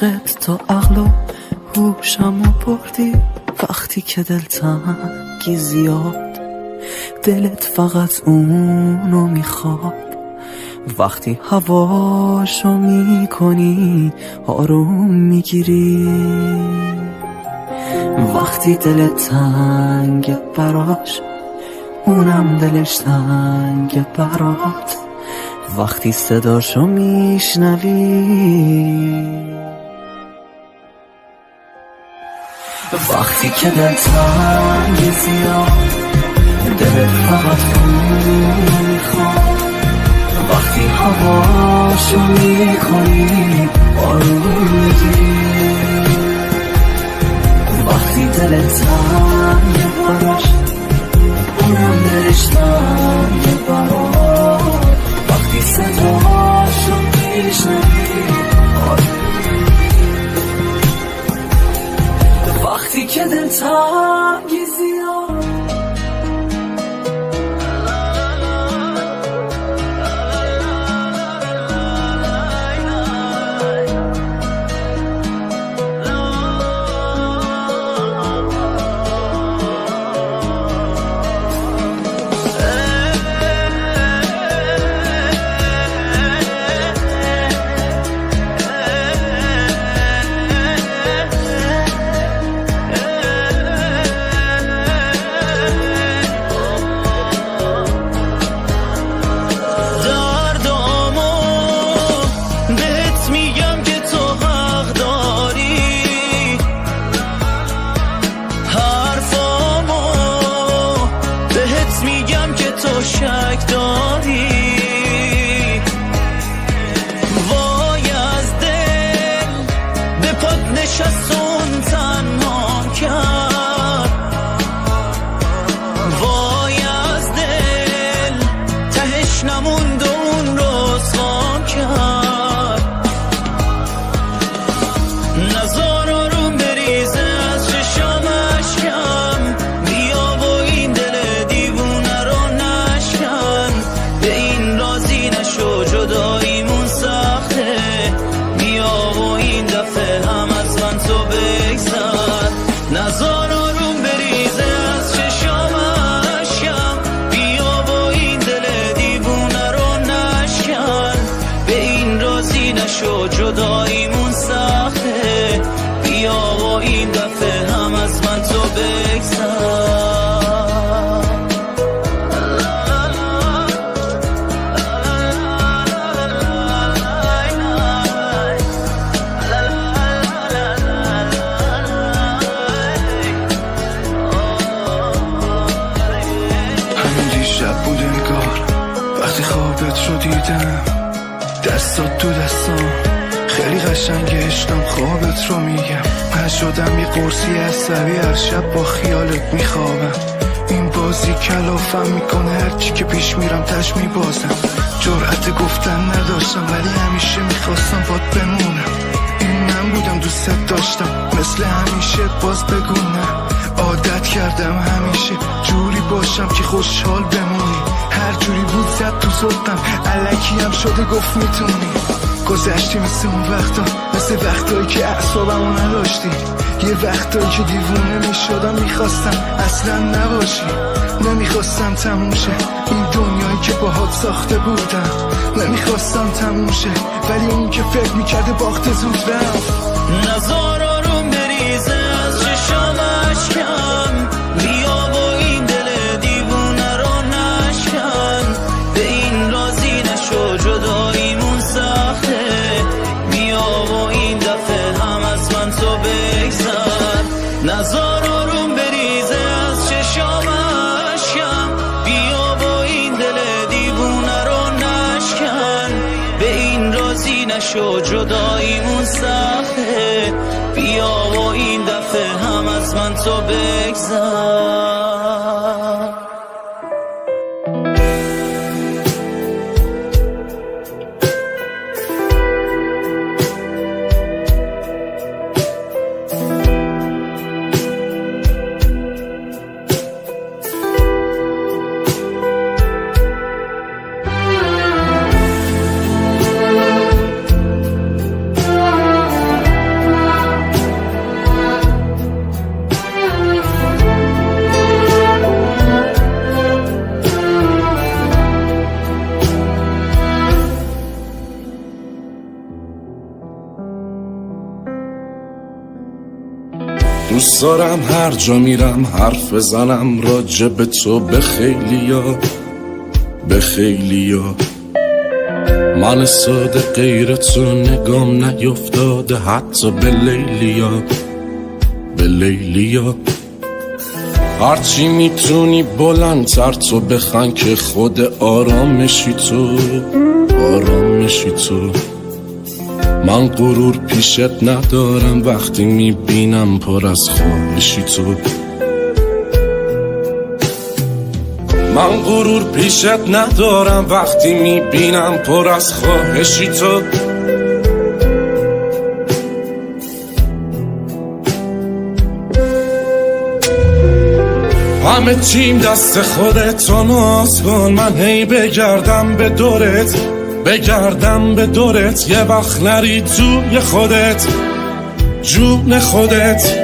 عشقت تو عقل و هوشمو بردی. وقتی که دلتنگی زیاد دلت فقط اونو میخواد. وقتی هواشو میکنی آروم میگیری. وقتی دلت تنگ براش اونم دلش تنگ برات. وقتی صداشو میشنوی. وقتی که دلتنگی زیاد دلت فقط اونو میخواد. وقتی هواشو میکنی آروم میگیری. وقتی دلت تنگ براش اونم دلش تنگ برات. وقتی صداشو میشنوی. وقتی که دلتنگی زیاد شک داری. وای از دل به پات نشستون تنها کرد. وای از دل تهش نموند اون رسوا کرد. نزار آروم بریزه از چشام اشکم. بیا و این دل دیوونه رو نشو جداییمون سخته. بیا و این دفعه هم از من تو بگذر. نزار آروم بریزه از چشام اشکم. بیا و این دل دیوونه رو نشکن. به این رازی نشو جداییمون سخته. بیا و این دفعه هم از من تو بگذر. وقتی خوابت رو دیدم دستات تو دستام خیلی قشنگ عشقم. خوابت رو میگم نشدم یه قرصی عصبی. هر شب با خیالت میخوابم. این بازی کلافم میکنه هرچی که پیش میرم تش میبازم. جرأت گفتن نداشتم ولی همیشه میخواستم باد بمونم. این من بودم دوستت داشتم مثل همیشه باز بگونم. عادت کردم همیشه جوری باشم که خوشحال بمونی. هر جوری بود زد تو صدقم الکی هم شده گفت میتونی. گذشتی مثل اون وقتا مثل وقتایی که اعصابمو نداشتی. یه وقتایی که دیوونه میشدم میخواستم اصلا نباشی. نمیخواستم تموم شه این دنیایی که باهات ساخته بودم. نمیخواستم تموم شه ولی اون که فکر میکرده باخته زود رفت. نزار آروم بریزه از چشام اشکم. بیا و این دل دیوونه رو نشکن. به این رازی نشو جداییمون سخته. بیا و این دفعه هم از من تو بگذر. نزار آروم بریزه از چشام اشکم. بیا و این دل دیوونه رو نشکن. به این رازی نشو جداییمون سخته. بیا و این دفعه هم از من تو بگذر. دوست دارم هر جا میرم حرف بزنم راجع به تو به خیلیا، به خیلیا. من ساده غیر تو نگام نیفتاده حتی به لیلیا، به لیلیا. هرچی میتونی بلندتر تو بخن که خود آرامشی تو، آرامشی تو. من غرور پیشت ندارم وقتی میبینم پر از خواهشی تو. من غرور پیشت ندارم وقتی میبینم پر از خواهشی تو. همه چیم دست خودت و ناز کن، من هی بگردم به دورت، بگردم به دورت، یه وقت نری توی خودت، جون خودت.